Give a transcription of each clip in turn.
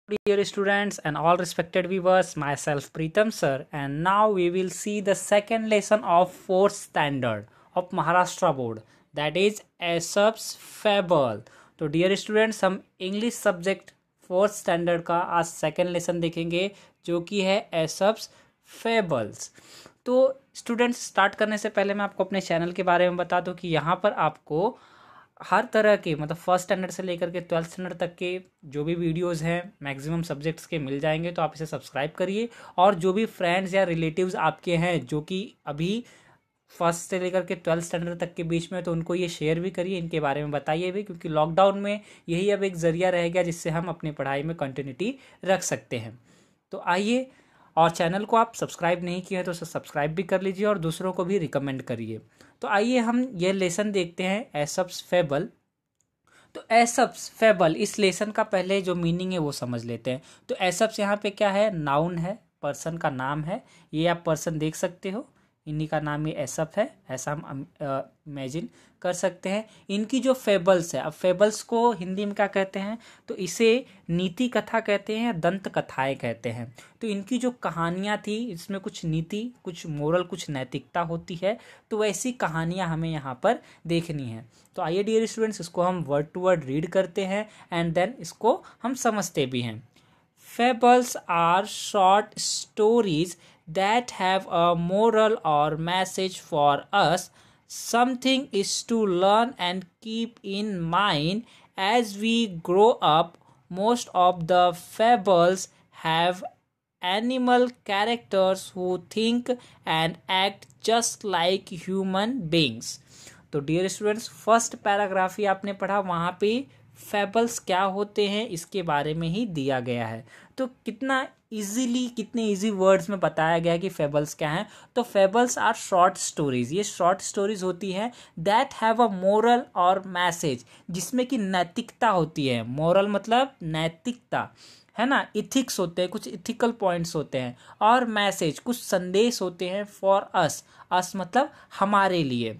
Dear students and all respected viewers, myself Preetham sir, and now we will see the second lesson of 4th standard of Maharashtra board, that is Aesop's Fable. तो dear students, हम English subject 4th standard का आज second lesson देखेंगे जो कि है एसप्स fables. तो students, start करने से पहले मैं आपको अपने चैनल के बारे में बता दूं कि यहाँ पर आपको हर तरह के मतलब फर्स्ट स्टैंडर्ड से लेकर के 12th स्टैंडर्ड तक के जो भी वीडियोस हैं मैक्सिमम सब्जेक्ट्स के मिल जाएंगे। तो आप इसे सब्सक्राइब करिए और जो भी फ्रेंड्स या रिलेटिव्स आपके हैं जो कि अभी फर्स्ट से लेकर के 12th स्टैंडर्ड तक के बीच में, तो उनको ये शेयर भी करिए, इनके बारे में बताइए भी, क्योंकि लॉकडाउन में यही अब एक ज़रिया रह गया जिससे हम अपनी पढ़ाई में कंटिन्यूटी रख सकते हैं। तो आइए, और चैनल को आप सब्सक्राइब नहीं किए हैं तो सब्सक्राइब भी कर लीजिए और दूसरों को भी रिकमेंड करिए। तो आइए हम ये लेसन देखते हैं एसप्स फेबल। तो एसप्स फेबल, इस लेसन का पहले जो मीनिंग है वो समझ लेते हैं। तो एसप्स यहाँ पे क्या है? नाउन है, पर्सन का नाम है। ये आप पर्सन देख सकते हो, इन्हीं का नाम ये एसप है, ऐसा हम इमेजिन कर सकते हैं। इनकी जो फेबल्स है, अब फेबल्स को हिंदी में क्या कहते हैं? तो इसे नीति कथा कहते हैं या दंत कथाएं कहते हैं। तो इनकी जो कहानियाँ थी इसमें कुछ नीति, कुछ मोरल, कुछ नैतिकता होती है। तो वैसी कहानियाँ हमें यहाँ पर देखनी है। तो आइए डियर स्टूडेंट्स, इसको हम वर्ड टू वर्ड रीड करते हैं एंड देन इसको हम समझते भी हैं। Fables are short stories that have a moral or message for us. Something is to learn and keep in mind as we grow up. Most of the fables have animal characters who think and act just like human beings. तो dear students, first paragraph ही आपने पढ़ा, वहाँ पे fables क्या होते हैं इसके बारे में ही दिया गया है। तो कितना इजीली, कितने इजी वर्ड्स में बताया गया है कि फेबल्स क्या हैं। तो फेबल्स आर शॉर्ट स्टोरीज, ये शॉर्ट स्टोरीज होती हैं दैट हैव अ मोरल और मैसेज, जिसमें कि नैतिकता होती है। मोरल मतलब नैतिकता है ना, इथिक्स होते हैं, कुछ इथिकल पॉइंट्स होते हैं, और मैसेज कुछ संदेश होते हैं फॉर अस, अस मतलब हमारे लिए।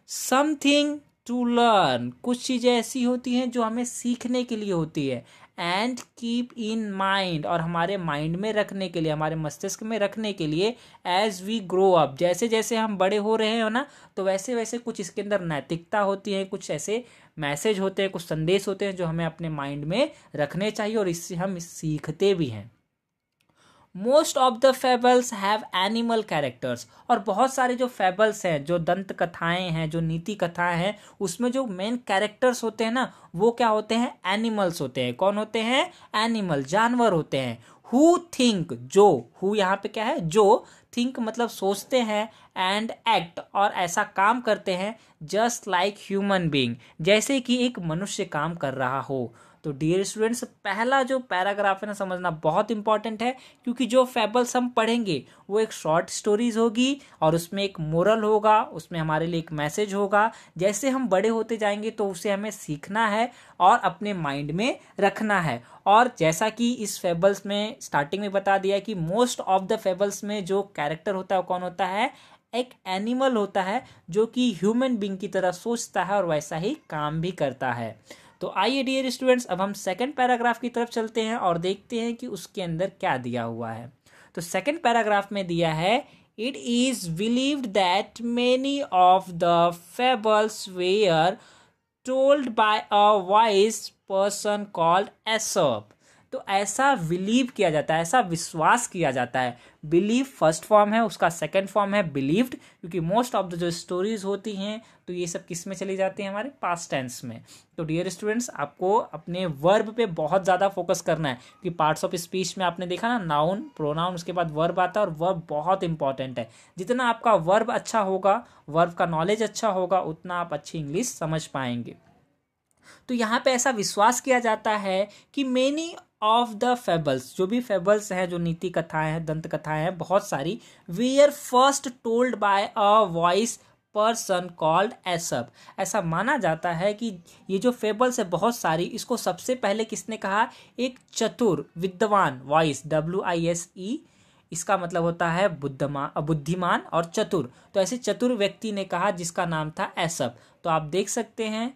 समथिंग टू लर्न, कुछ चीज़ें ऐसी होती हैं जो हमें सीखने के लिए होती है। एंड कीप इन माइंड, और हमारे माइंड में रखने के लिए, हमारे मस्तिष्क में रखने के लिए। एज वी ग्रो अप, जैसे जैसे हम बड़े हो रहे हैं ना, तो वैसे वैसे कुछ इसके अंदर नैतिकता होती है, कुछ ऐसे मैसेज होते हैं, कुछ संदेश होते हैं जो हमें अपने माइंड में रखने चाहिए और इससे हम सीखते भी हैं। Most of the fables have animal characters, और बहुत सारे जो फेबल्स हैं, जो दंत कथाएं हैं, जो नीति कथाएं हैं, उसमें जो मेन कैरेक्टर्स होते हैं ना, वो क्या होते हैं? एनिमल्स होते हैं। कौन होते हैं? एनिमल, जानवर होते हैं। हु थिंक, जो, हु यहाँ पे क्या है? जो, थिंक मतलब सोचते हैं, एंड एक्ट और ऐसा काम करते हैं, जस्ट लाइक ह्यूमन बीइंग, जैसे कि एक मनुष्य काम कर रहा हो। तो डियर स्टूडेंट्स, पहला जो पैराग्राफ है ना, समझना बहुत इंपॉर्टेंट है, क्योंकि जो फेबल्स हम पढ़ेंगे वो एक शॉर्ट स्टोरीज होगी और उसमें एक मोरल होगा, उसमें हमारे लिए एक मैसेज होगा। जैसे हम बड़े होते जाएंगे तो उसे हमें सीखना है और अपने माइंड में रखना है। और जैसा कि इस फेबल्स में स्टार्टिंग में बता दिया कि मोस्ट ऑफ द फेबल्स में जो कैरेक्टर होता है वो कौन होता है? एक एनिमल होता है जो कि ह्यूमन बीइंग की तरह सोचता है और वैसा ही काम भी करता है। तो आइए डियर स्टूडेंट्स, अब हम सेकंड पैराग्राफ की तरफ चलते हैं और देखते हैं कि उसके अंदर क्या दिया हुआ है। तो सेकंड पैराग्राफ में दिया है, it is believed that many of the fables were told by a wise person called Aesop. तो ऐसा बिलीव किया जाता है, ऐसा विश्वास किया जाता है। बिलीव फर्स्ट फॉर्म है, उसका सेकंड फॉर्म है बिलीव्ड, क्योंकि मोस्ट ऑफ द जो स्टोरीज होती हैं तो ये सब किस में चली जाती हैं? हमारे पास्ट टेंस में। तो डियर स्टूडेंट्स, आपको अपने वर्ब पे बहुत ज़्यादा फोकस करना है, कि पार्ट्स ऑफ स्पीच में आपने देखा ना, नाउन, प्रोनाउन, उसके बाद वर्ब आता है, और वर्ब बहुत इंपॉर्टेंट है। जितना आपका वर्ब अच्छा होगा, वर्ब का नॉलेज अच्छा होगा, उतना आप अच्छी इंग्लिश समझ पाएंगे। तो यहाँ पे ऐसा विश्वास किया जाता है कि मेनी ऑफ द फेबल्स, जो भी फेबल्स हैं, जो नीति कथाएं हैं, दंत कथाएं हैं, बहुत सारी, we are first told by a voice person called Aesop. ऐसा माना जाता है कि ये जो फेबल्स है बहुत सारी, इसको सबसे पहले किसने कहा? एक चतुर, विद्वान, वॉइस, WISE, इसका मतलब होता है बुद्धिमान और चतुर। तो ऐसे चतुर व्यक्ति ने कहा जिसका नाम था एसप। तो आप देख सकते हैं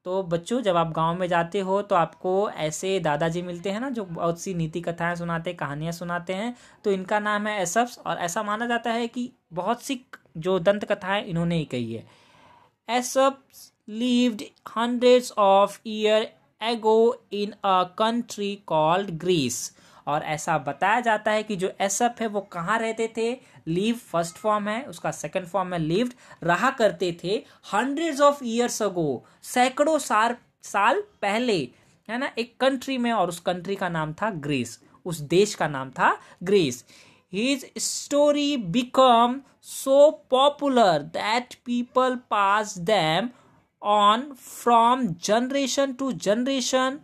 तो बच्चों जब आप गांव में जाते हो तो आपको ऐसे दादाजी मिलते हैं ना, जो बहुत सी नीति कथाएं सुनाते हैं, कहानियां सुनाते हैं। तो इनका नाम है एसप्स, और ऐसा माना जाता है कि बहुत सी जो दंत कथाएं इन्होंने ही कही है। एसप्स lived hundreds of years ago in a country called Greece। और ऐसा बताया जाता है कि जो एसप है वो कहाँ रहते थे। लिव फर्स्ट फॉर्म है, उसका सेकंड फॉर्म है लिव्ड, रहा करते थे हंड्रेड्स ऑफ ईयर्स अगो, सैकड़ों साल पहले, है ना, एक कंट्री में, और उस कंट्री का नाम था ग्रीस, उस देश का नाम था Greece. His story became so popular that people passed them on from generation to generation।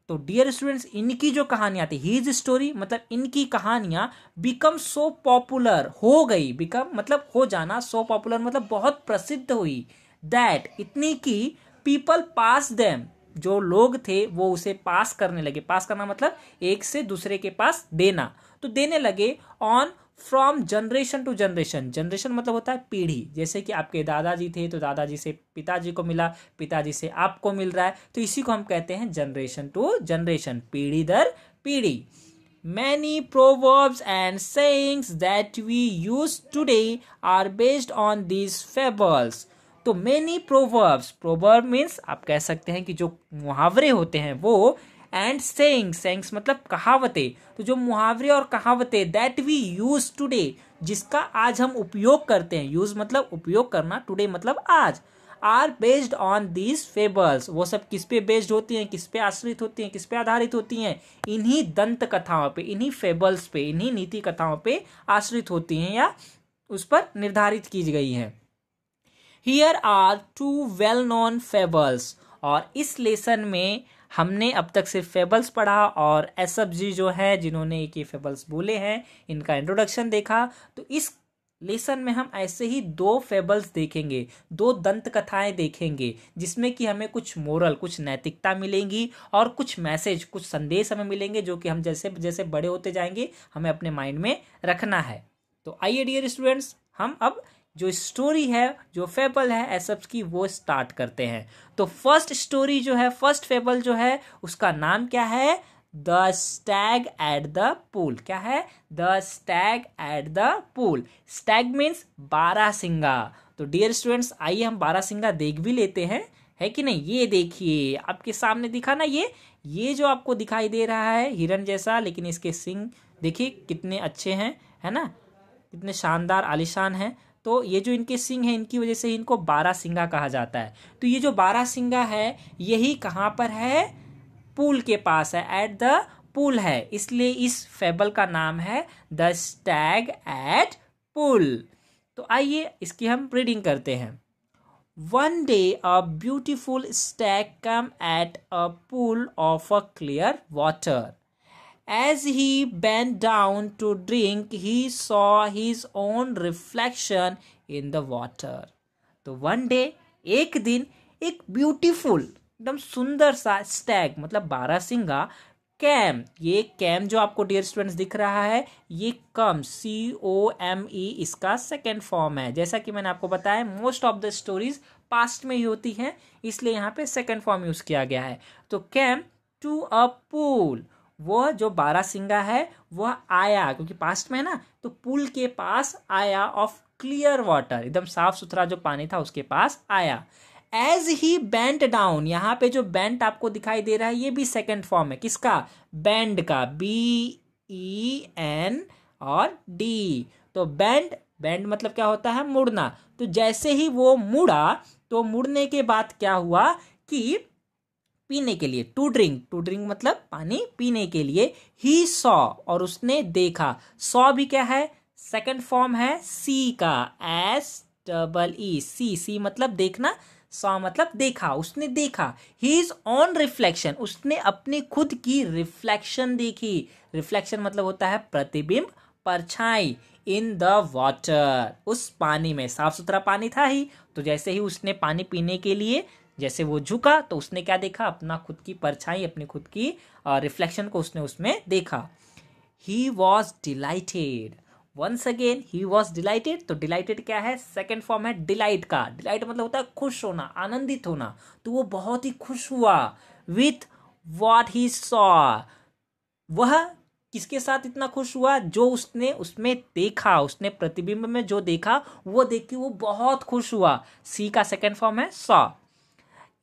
तो डियर स्टूडेंट्स, इनकी जो कहानियां थी, हिज स्टोरी मतलब इनकी कहानियां, बिकम सो पॉपुलर, हो गई, बिकम मतलब हो जाना, सो पॉपुलर मतलब बहुत प्रसिद्ध हुई, दैट इतनी की पीपल पास देम, जो लोग थे वो उसे पास करने लगे। पास करना मतलब एक से दूसरे के पास देना, तो देने लगे on from generation to generation. Generation मतलब होता है पीढ़ी, जैसे कि आपके दादाजी थे तो दादाजी से पिताजी को मिला, पिताजी से आपको मिल रहा है, तो इसी को हम कहते हैं जनरेशन टू जनरेशन, पीढ़ी दर पीढ़ी। Many proverbs and sayings that we use today are based on these fables। तो many proverbs, proverb means आप कह सकते हैं कि जो मुहावरे होते हैं वो, एंड sayings मतलब कहावतें, तो जो मुहावरे और कहावतें दैट वी यूज टुडे, जिसका आज हम उपयोग करते हैं, यूज मतलब उपयोग करना, टुडे मतलब आज, are based on these fables, वो सब किस पे बेस्ड होती हैं, किस पे आश्रित होती हैं, किस पे आधारित होती हैं, इन्हीं दंत कथाओं पे, इन्हीं फेबल्स पे, इन्हीं नीति कथाओं पे आश्रित होती हैं या उस पर निर्धारित की गई हैं। Here are two well known fables. और इस लेसन में हमने अब तक सिर्फ फेबल्स पढ़ा, और एसप जी जो है जिन्होंने ये फेबल्स बोले हैं, इनका इंट्रोडक्शन देखा। तो इस लेसन में हम ऐसे ही 2 फेबल्स देखेंगे, 2 दंत कथाएं देखेंगे, जिसमें कि हमें कुछ मोरल, कुछ नैतिकता मिलेंगी, और कुछ मैसेज, कुछ संदेश हमें मिलेंगे, जो कि हम जैसे जैसे बड़े होते जाएंगे हमें अपने माइंड में रखना है। तो आइए डियर स्टूडेंट्स, हम अब जो स्टोरी है, जो फेबल है एसप्स की, वो स्टार्ट करते हैं। तो फर्स्ट स्टोरी जो है, फर्स्ट फेबल जो है, उसका नाम क्या है, the stag at the pool. क्या है, the stag at the pool. Stag means बारहसिंगा। तो डियर स्टूडेंट्स, आइए हम बारहसिंगा देख भी लेते हैं, है कि नहीं। ये देखिए आपके सामने दिखा ना, ये जो आपको दिखाई दे रहा है हिरन जैसा, लेकिन इसके सिंग देखिए कितने अच्छे हैं, है ना, कितने शानदार आलीशान हैं। तो ये जो इनके सिंग हैं, इनकी वजह से इनको बारहसिंगा कहा जाता है। तो ये जो बारहसिंगा है, यही कहाँ पर है, पूल के पास है, एट द पूल है, इसलिए इस फेबल का नाम है द स्टैग एट पूल। तो आइए इसकी हम रीडिंग करते हैं। One day a beautiful Stag come at a pool of a clear water. As he bent down to drink, he saw his own reflection in the water। तो one day, एक दिन, एक ब्यूटीफुल, एकदम सुंदर सा Stag मतलब बारहसिंगा, cam, ये cam जो आपको डियर स्टूडेंट्स दिख रहा है, ये कम, COME इसका सेकेंड फॉर्म है। जैसा कि मैंने आपको बताया, most of the stories past में ही होती हैं, इसलिए यहाँ पे सेकेंड फॉर्म यूज किया गया है। तो कैम टू अ पूल, वह जो बारहसिंगा है वह आया, क्योंकि पास्ट में है ना, तो पुल के पास आया, ऑफ क्लियर वाटर, एकदम साफ सुथरा जो पानी था उसके पास आया। एज ही बेंट डाउन, यहाँ पे जो बेंट आपको दिखाई दे रहा है, ये भी सेकेंड फॉर्म है, किसका, बेंड का, BEN और D। तो बेंड मतलब क्या होता है, मुड़ना। तो जैसे ही वो मुड़ा, तो मुड़ने के बाद क्या हुआ कि पीने के लिए, टू ड्रिंक मतलब पानी पीने के लिए, ही सॉ, और उसने देखा, सॉ भी क्या है, सेकंड फॉर्म है सी का, SEE, सी मतलब देखना, सॉ मतलब देखा, उसने देखा, हिज ऑन रिफ्लेक्शन, उसने अपनी खुद की रिफ्लेक्शन देखी। रिफ्लेक्शन मतलब होता है प्रतिबिंब, परछाई, इन द वाटर, उस पानी में, साफ सुथरा पानी था ही। तो जैसे ही उसने पानी पीने के लिए जैसे वो झुका, तो उसने क्या देखा, अपना खुद की परछाई, अपनी खुद की रिफ्लेक्शन को उसने उसमें देखा। He was delighted, once again he was delighted. तो डिलाइटेड क्या है, सेकेंड फॉर्म है डिलाइट का। डिलाइट मतलब होता है खुश होना, आनंदित होना। तो वो बहुत ही खुश हुआ विथ वॉट ही सॉ। वह किसके साथ इतना खुश हुआ, जो उसने उसमें देखा, उसने प्रतिबिंब में जो देखा वो देख के वो बहुत खुश हुआ। सी का सेकेंड फॉर्म है saw.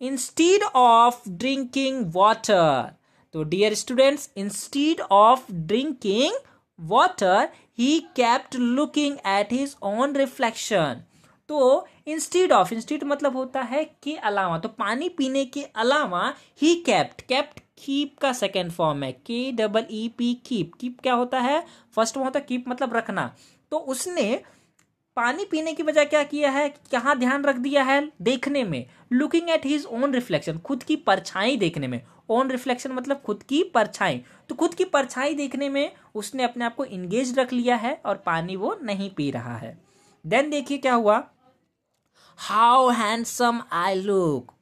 Instead of drinking water, तो dear students, instead of drinking water he kept looking at his own reflection. तो इंस्टीड ऑफ, इंस्टीड मतलब होता है के अलावा, तो पानी पीने के अलावा ही केप्ट, केप्ट कीप का सेकेंड फॉर्म है, KEEP, कीप। कीप क्या होता है, फर्स्ट में होता है कीप मतलब रखना। तो उसने पानी पीने की वजह क्या किया है, कहाँ ध्यान रख दिया है, देखने में। Looking at his own reflection, खुद की परछाई देखने में। ओन रिफ्लेक्शन मतलब खुद की परछाई। तो खुद की परछाई देखने में उसने अपने आप को इंगेज रख लिया है और पानी वो नहीं पी रहा है। देन देखिए क्या हुआ, how handsome I look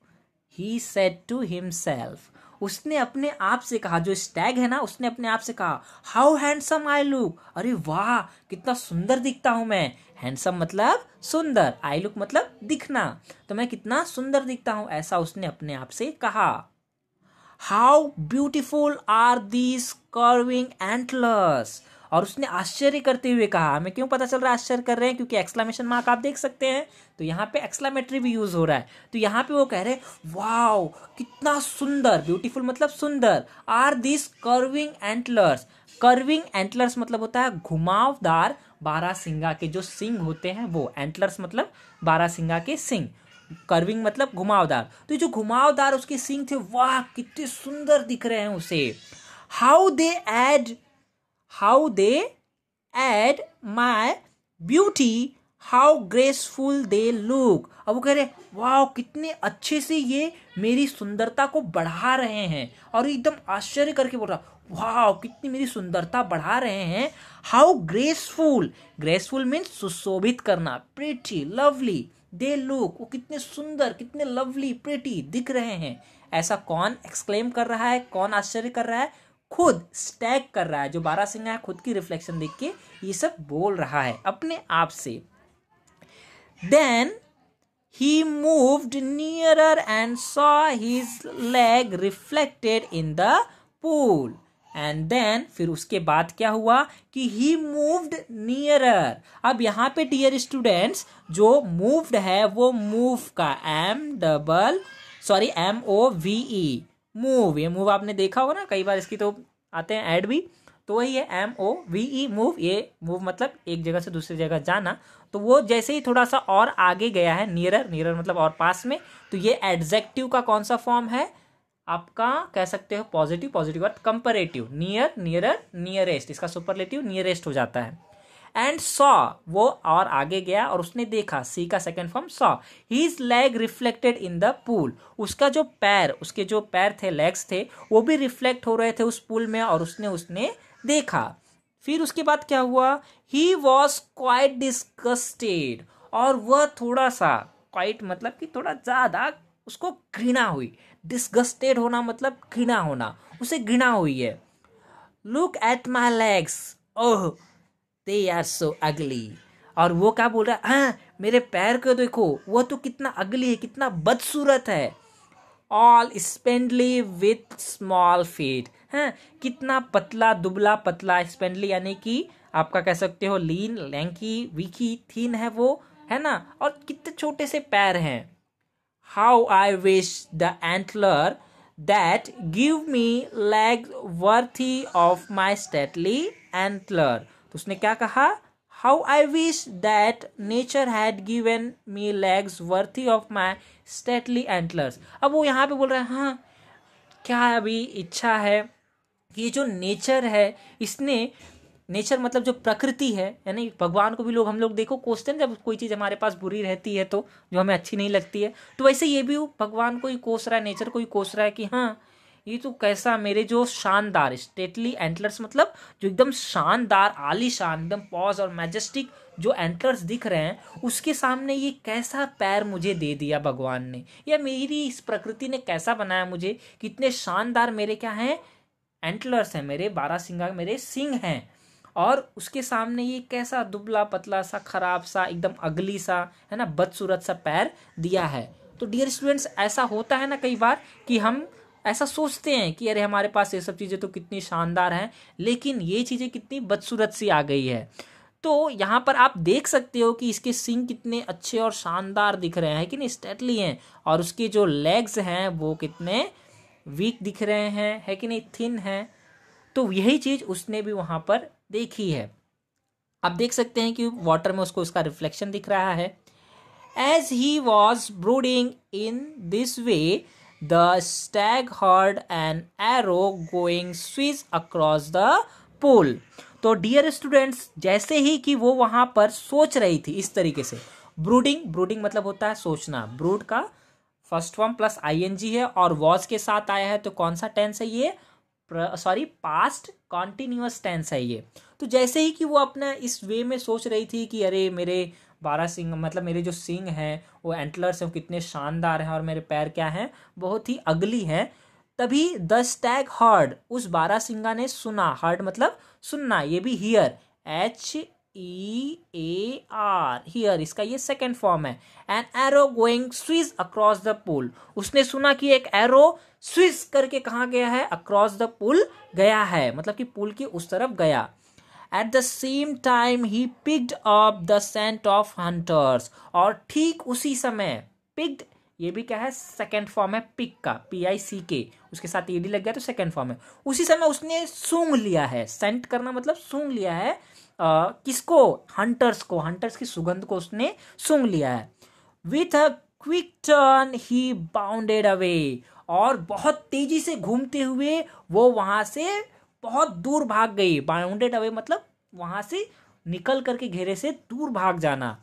he said to himself. उसने अपने आप से कहा, जो स्टैग है ना, उसने अपने आप से कहा हाउ हैंडसम आई लुक, अरे वाह कितना सुंदर दिखता हूं मैं। हैंडसम मतलब सुंदर, आई लुक मतलब दिखना, तो मैं कितना सुंदर दिखता हूं, ऐसा उसने अपने आप से कहा। How beautiful are these curving antlers, और उसने आश्चर्य करते हुए कहा। हमें क्यों पता चल रहा है आश्चर्य कर रहे हैं, क्योंकि एक्सक्लेमेशन मार्क आप देख सकते हैं, तो यहाँ पे एक्सक्लेमेटरी भी यूज हो रहा है। तो यहाँ पे वो कह रहे हैं वाओ कितना सुंदर, ब्यूटीफुल मतलब सुंदर, are this curving antlers. Curving antlers मतलब होता है घुमावदार बारहसिंगा के जो सिंग होते हैं वो, एंटलर्स मतलब बारहसिंगा के सिंग, कर्विंग मतलब घुमावदार। तो ये जो घुमावदार उसके सिंग थे, वाह कितने सुंदर दिख रहे हैं उसे। How they add, how they add my beauty, how graceful they look. अब वो कह रहे वाह कितने अच्छे से ये मेरी सुंदरता को बढ़ा रहे हैं, और एकदम आश्चर्य करके बोल रहा वाह कितनी मेरी सुंदरता बढ़ा रहे हैं। हाउ ग्रेसफुल, ग्रेसफुल मीन्स सुशोभित करना, प्रिटी लवली, दे लुक वो कितने सुंदर, कितने लवली प्रिटी दिख रहे हैं। ऐसा कौन एक्सक्लेम कर रहा है, कौन आश्चर्य कर रहा है, खुद स्टैग कर रहा है, जो बारहसिंगा है खुद की रिफ्लेक्शन देख के ये सब बोल रहा है अपने आप से। Then he moved nearer and saw his leg reflected in the pool. And then फिर उसके बाद क्या हुआ कि ही मूव्ड नियरर। अब यहाँ पे डियर स्टूडेंट्स जो मूव्ड है वो मूव का MOVE, मूव, ये मूव आपने देखा होगा ना, कई बार इसकी तो आते हैं ऐड भी, तो वही है MOVE मूव। ये मूव मतलब एक जगह से दूसरी जगह जाना। तो वो जैसे ही थोड़ा सा और आगे गया है, नियरर, नियरर मतलब और पास में, तो ये एडजेक्टिव का कौन सा फॉर्म है आपका, कह सकते हो positive, positive word comparative, near, nearer, nearest, इसका सुपरलेटिव नियरेस्ट हो जाता है। एंड सॉ वो और आगे गया और उसने देखा, सी का second form saw, his leg reflected in the pool. उसका जो पैर, उसके जो पैर थे, लेग्स थे, वो भी रिफ्लेक्ट हो रहे थे उस पूल में, और उसने देखा। फिर उसके बाद क्या हुआ, ही वॉज क्वाइट डिस्गस्टेड, और वह थोड़ा सा, क्वाइट मतलब कि थोड़ा ज्यादा उसको घृणा हुई। डिस्गस्टेड होना मतलब घृणा होना, उसे घृणा हुई है। Look at my legs, oh they are so ugly. और वो क्या बोल रहा है, हाँ मेरे पैर को देखो, वो तो कितना अगली है, कितना बदसूरत है। ऑल स्पेंडली विथ स्मॉल फीट, है कितना पतला, दुबला पतला, स्पेंडली यानी कि आपका कह सकते हो लीन, लैंकी, वीकी, थीन है वो, है ना, और कितने छोटे से पैर हैं। How I wish the antler that give me leg worthy of my stately antler. तो उसने क्या कहा, how I wish that nature had given me legs worthy of my stately antlers. अब वो यहाँ पे बोल रहा है हाँ क्या अभी इच्छा है कि ये जो नेचर है, इसने, नेचर मतलब जो प्रकृति है, यानी भगवान को भी लोग, हम लोग देखो क्वेश्चन, जब कोई चीज़ हमारे पास बुरी रहती है तो, जो हमें अच्छी नहीं लगती है, तो वैसे ये भी भगवान को ही कोस रहा है, नेचर को ही कोस रहा है कि हाँ ये तो कैसा मेरे जो शानदार, स्टेटली एंटलर्स मतलब जो एकदम शानदार, आलीशान, एकदम पॉज और मैजेस्टिक जो एंटलर्स दिख रहे हैं, उसके सामने ये कैसा पैर मुझे दे दिया भगवान ने, या मेरी इस प्रकृति ने कैसा बनाया मुझे, कितने शानदार मेरे क्या हैं, एंटलर्स हैं, मेरे बारहसिंगा, मेरे सिंग हैं। और उसके सामने ये कैसा दुबला पतला सा खराब सा एकदम अगली सा है ना, बदसूरत सा पैर दिया है। तो डियर स्टूडेंट्स, ऐसा होता है ना कई बार कि हम ऐसा सोचते हैं कि अरे हमारे पास ये सब चीज़ें तो कितनी शानदार हैं, लेकिन ये चीज़ें कितनी बदसूरत सी आ गई है। तो यहाँ पर आप देख सकते हो कि इसके सिंग कितने अच्छे और शानदार दिख रहे हैं कि नहीं, स्टेटली हैं, और उसके जो लेग्स हैं वो कितने वीक दिख रहे हैं, है कि नहीं, थिन हैं। तो यही चीज़ उसने भी वहाँ पर देखी है। आप देख सकते हैं कि वाटर में उसको उसका रिफ्लेक्शन दिख रहा है। As he was brooding in this way, the stag heard an arrow going swish across the pool. तो डियर स्टूडेंट्स, जैसे ही कि वो वहां पर सोच रही थी इस तरीके से, ब्रूडिंग मतलब होता है सोचना, ब्रूड का फर्स्ट फॉर्म प्लस आईएनजी है और वॉज के साथ आया है, तो कौन सा टेंस है ये, पास्ट कॉन्टिन्यूअस टेंस है ये। तो जैसे ही कि वो अपना इस वे में सोच रही थी कि अरे मेरे 12 सिंग, मतलब मेरे जो सिंग हैं वो एंटलर्स हैं, वो कितने शानदार हैं, और मेरे पैर क्या हैं, बहुत ही अगली हैं, तभी द स्टैग हर्ड, उस 12 सिंगा ने सुना, हर्ड मतलब सुनना, ये भी हियर, HEAR, हियर, इसका ये सेकेंड फॉर्म है। An arrow going swish across the pool, उसने सुना कि एक एरो स्विज करके कहाँ गया है, अक्रॉस द पुल गया है, मतलब कि पुल की उस तरफ गया। At the same time he picked up the scent of hunters, और ठीक उसी समय, picked ये भी क्या है, सेकेंड फॉर्म है पिक का, PICK, उसके साथ ईडी लग गया तो सेकेंड फॉर्म है। उसी समय उसने सूंघ लिया है, सेंट करना मतलब सूंघ लिया है, किसको, हंटर्स को, हंटर्स की सुगंध को उसने सूंघ लिया है। With a quick turn he bounded away, और बहुत तेजी से घूमते हुए वो वहां से बहुत दूर भाग गई। बाउंडेड अवे मतलब वहां से निकल करके घेरे से दूर भाग जाना।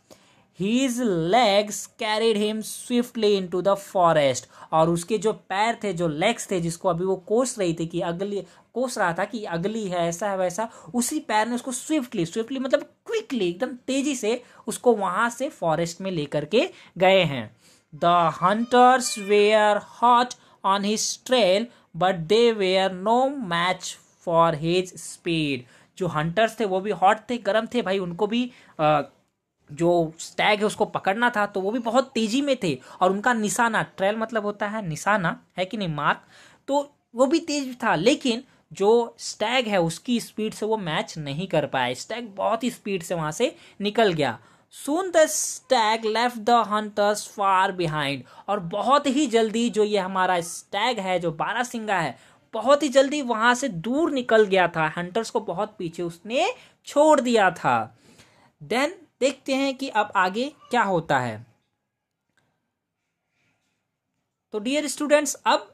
His legs carried him swiftly into the forest, और उसके जो पैर थे, जो लेग्स थे, जिसको अभी वो कोस रही थी कि अगली, कोस रहा था कि अगली है, ऐसा है वैसा, उसी पैर ने उसको स्विफ्टली मतलब क्विकली, एकदम तेजी से उसको वहां से फॉरेस्ट में लेकर के गए हैं। The hunters were hot on his trail but they were no match for his speed, जो हंटर्स थे वो भी हॉट थे, गर्म थे भाई, उनको भी जो स्टैग है उसको पकड़ना था, तो वो भी बहुत तेजी में थे, और उनका निशाना, ट्रेल मतलब होता है निशाना, है कि नहीं, मार्क, तो वो भी तेज था, लेकिन जो स्टैग है उसकी स्पीड से वो मैच नहीं कर पाया। स्टैग बहुत ही स्पीड से वहां से निकल गया। Soon the stag left the hunters far behind, और बहुत ही जल्दी जो ये हमारा स्टैग है, जो बारहसिंगा है, बहुत ही जल्दी वहां से दूर निकल गया था, हंटर्स को बहुत पीछे उसने छोड़ दिया था। देन देखते हैं कि अब आगे क्या होता है। तो डियर स्टूडेंट्स, अब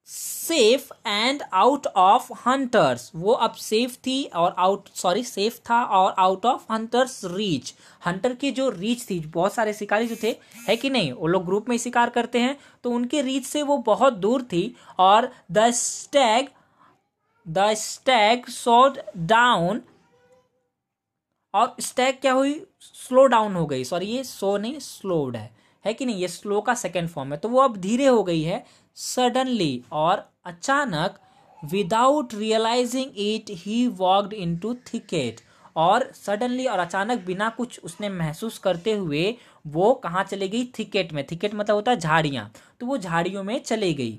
safe and out of hunters, वो अब सेफ थी और सेफ था और out of hunters reach, Hunter की जो रीच थी, बहुत सारे शिकारी जो थे, है कि नहीं, वो लोग ग्रुप में शिकार करते हैं, तो उनके रीच से वो बहुत दूर थी। और द स्टैग सॉड डाउन, और स्टैग क्या हुई, स्लो डाउन हो गई, सॉरी ये सो नहीं स्लोड है कि नहीं, ये स्लो का सेकेंड फॉर्म है, तो वो अब धीरे हो गई है। सडनली, और अचानक, without realising it he walked into thicket, और सडनली और अचानक बिना कुछ उसने महसूस करते हुए वो कहाँ चले गई, थिकेट में, थिकेट मतलब होता है झाड़ियाँ, तो वो झाड़ियों में चले गई।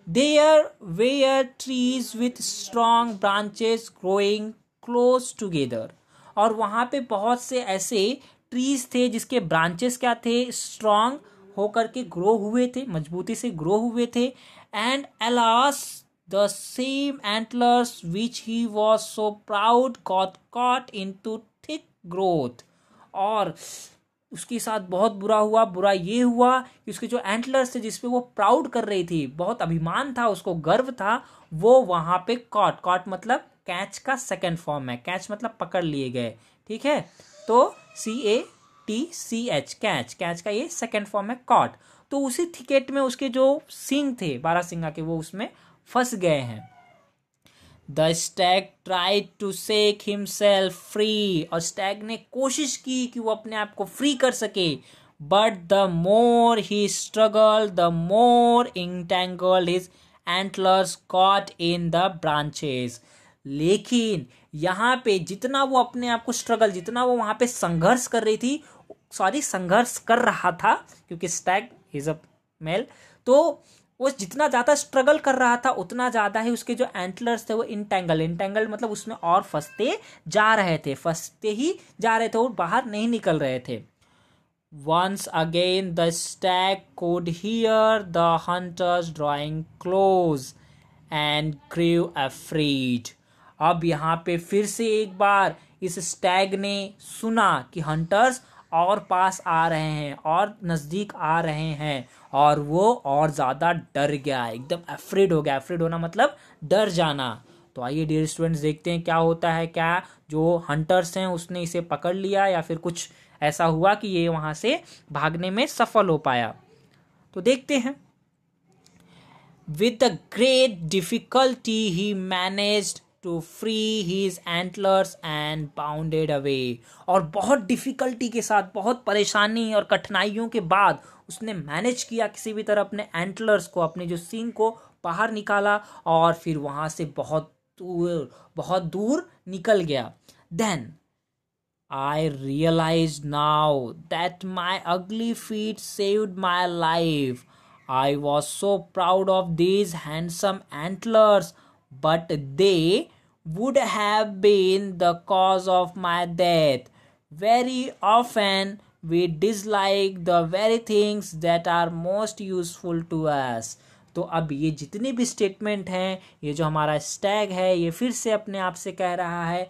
There were trees with strong branches growing close together, और वहाँ पे बहुत से ऐसे ट्रीज थे जिसके ब्रांचेस क्या थे, स्ट्रॉन्ग होकर के ग्रो हुए थे, मजबूती से ग्रो हुए थे। And alas, the same antlers which he was so proud got caught into thick growth, और उसके साथ बहुत बुरा हुआ। बुरा ये हुआ कि उसके जो एंटलर्स थे, जिसपे वो प्राउड कर रही थी, बहुत अभिमान था उसको, गर्व था, वो वहां पे कॉट मतलब कैच का सेकेंड फॉर्म है, कैच मतलब पकड़ लिए गए, ठीक है, तो CATCH, कैच का ये सेकेंड फॉर्म है, कॉट। तो उसी थिकेट में उसके जो सिंग थे बारहसिंगा के, वो उसमें फंस गए हैं। The stag tried to shake himself free, और स्टैग ने कोशिश की कि वो अपने आप को फ्री कर सके, but the more he struggle the more entangled his antlers caught in the branches, लेकिन यहाँ पे जितना वो अपने आप को स्ट्रगल, जितना वो वहां पे संघर्ष कर रही थी, संघर्ष कर रहा था, क्योंकि स्टैग इज अ मेल, तो वो जितना ज्यादा स्ट्रगल कर रहा था उतना ज्यादा ही उसके जो एंटलर्स थे वो इंटेंगल मतलब उसमें और फंसते जा रहे थे, वो बाहर नहीं निकल रहे थे। Once again the stag could hear the hunters drawing close and grew afraid. अब यहाँ पे फिर से एक बार इस स्टैग ने सुना कि हंटर्स और पास आ रहे हैं और नज़दीक आ रहे हैं, और वो और ज़्यादा डर गया, एकदम अफ्रेड हो गया। अफ्रेड होना मतलब डर जाना। तो आइए डियर स्टूडेंट्स देखते हैं क्या होता है, क्या जो हंटर्स हैं उसने इसे पकड़ लिया या फिर कुछ ऐसा हुआ कि ये वहां से भागने में सफल हो पाया। तो देखते हैं। With a great difficulty he managed to free his antlers and bounded away. और बहुत डिफिकल्टी के साथ, बहुत परेशानी और कठिनाइयों के बाद उसने मैनेज किया किसी भी तरह अपने एंटलर्स को, अपने जो सींग को बाहर निकाला और फिर वहां से बहुत दूर निकल गया। Then I realized now that my ugly feet saved my life. I was so proud of these handsome antlers, but they would have been the cause of my death. Very often we dislike the very things that are most useful to us. तो अब ये जितने भी statement हैं, ये जो हमारा Stag है ये फिर से अपने आप से कह रहा है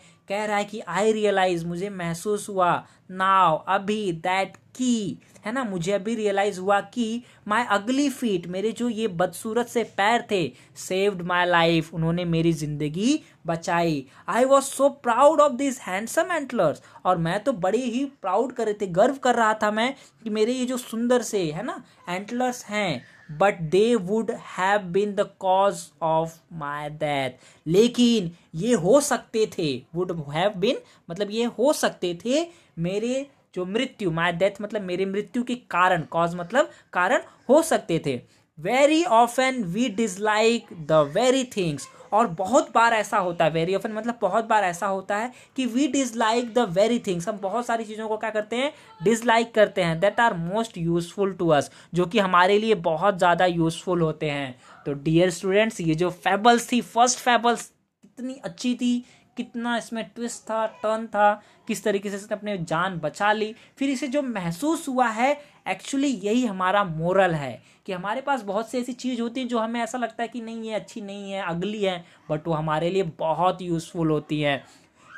कि आई रियलाइज, मुझे महसूस हुआ, नाउ अभी, दैट की, है ना, मुझे अभी रियलाइज हुआ कि माई अगली फीट, मेरे जो ये बदसूरत से पैर थे, सेव्ड माई लाइफ, उन्होंने मेरी जिंदगी बचाई। I was so proud of this handsome antlers, और मैं तो बड़े ही प्राउड कर रहे थे, गर्व कर रहा था मैं कि मेरे ये जो सुंदर से, है ना, एंटलर्स हैं, but they would have been the cause of my death, लेकिन ये हो सकते थे, वुड हैव बीन मतलब ये हो सकते थे मेरे जो मृत्यु, माई डेथ मतलब मेरे मृत्यु के कारण, कॉज मतलब कारण, हो सकते थे। Very often we dislike the very things, और बहुत बार ऐसा होता है, वेरी ऑफन मतलब बहुत बार ऐसा होता है कि we dislike the very things, हम बहुत सारी चीज़ों को क्या करते हैं, डिसलाइक करते हैं, that are most useful to us, जो कि हमारे लिए बहुत ज़्यादा यूजफुल होते हैं। तो डियर स्टूडेंट्स, ये जो फैबल्स थी, फर्स्ट फैबल्स कितनी अच्छी थी, कितना इसमें ट्विस्ट था, टर्न था, किस तरीके से इसने अपने जान बचा ली, फिर इसे जो महसूस हुआ है, एक्चुअली यही हमारा मोरल है कि हमारे पास बहुत सी ऐसी चीज़ होती है जो हमें ऐसा लगता है कि नहीं ये अच्छी नहीं है, अगली है, बट वो हमारे लिए बहुत यूज़फुल होती है।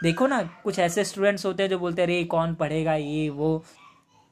देखो ना, कुछ ऐसे स्टूडेंट्स होते हैं जो बोलते हैं अरे कौन पढ़ेगा ये वो,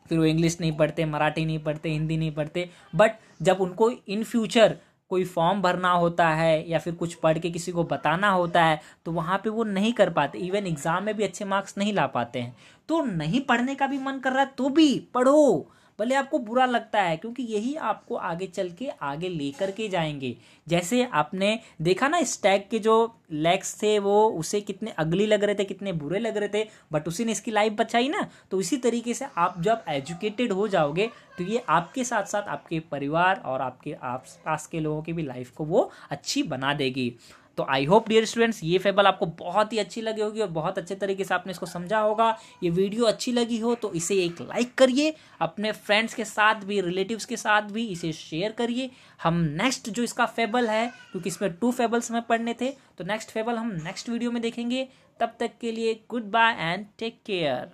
फिर वो इंग्लिश नहीं पढ़ते, मराठी नहीं पढ़ते, हिंदी नहीं पढ़ते, बट जब उनको इन फ्यूचर कोई फॉर्म भरना होता है या फिर कुछ पढ़ के किसी को बताना होता है तो वहाँ पे वो नहीं कर पाते, इवन एग्ज़ाम में भी अच्छे मार्क्स नहीं ला पाते हैं। तो नहीं पढ़ने का भी मन कर रहा है तो भी पढ़ो, भले आपको बुरा लगता है, क्योंकि यही आपको आगे चल के आगे लेकर के जाएंगे। जैसे आपने देखा ना, स्टैग के जो लेग्स थे वो उसे कितने अगली लग रहे थे, कितने बुरे लग रहे थे, बट उसी ने इसकी लाइफ बचाई ना। तो इसी तरीके से आप जब एजुकेटेड हो जाओगे तो ये आपके साथ साथ आपके परिवार और आपके आसपास के लोगों की भी लाइफ को वो अच्छी बना देगी। तो आई होप डियर स्टूडेंट्स ये फेबल आपको बहुत ही अच्छी लगी होगी और बहुत अच्छे तरीके से आपने इसको समझा होगा। ये वीडियो अच्छी लगी हो तो इसे एक लाइक करिए, अपने फ्रेंड्स के साथ भी, रिलेटिव्स के साथ भी इसे शेयर करिए। हम नेक्स्ट जो इसका फेबल है, क्योंकि इसमें 2 फेबल्स हमें पढ़ने थे, तो नेक्स्ट फेबल हम नेक्स्ट वीडियो में देखेंगे। तब तक के लिए goodbye and take care.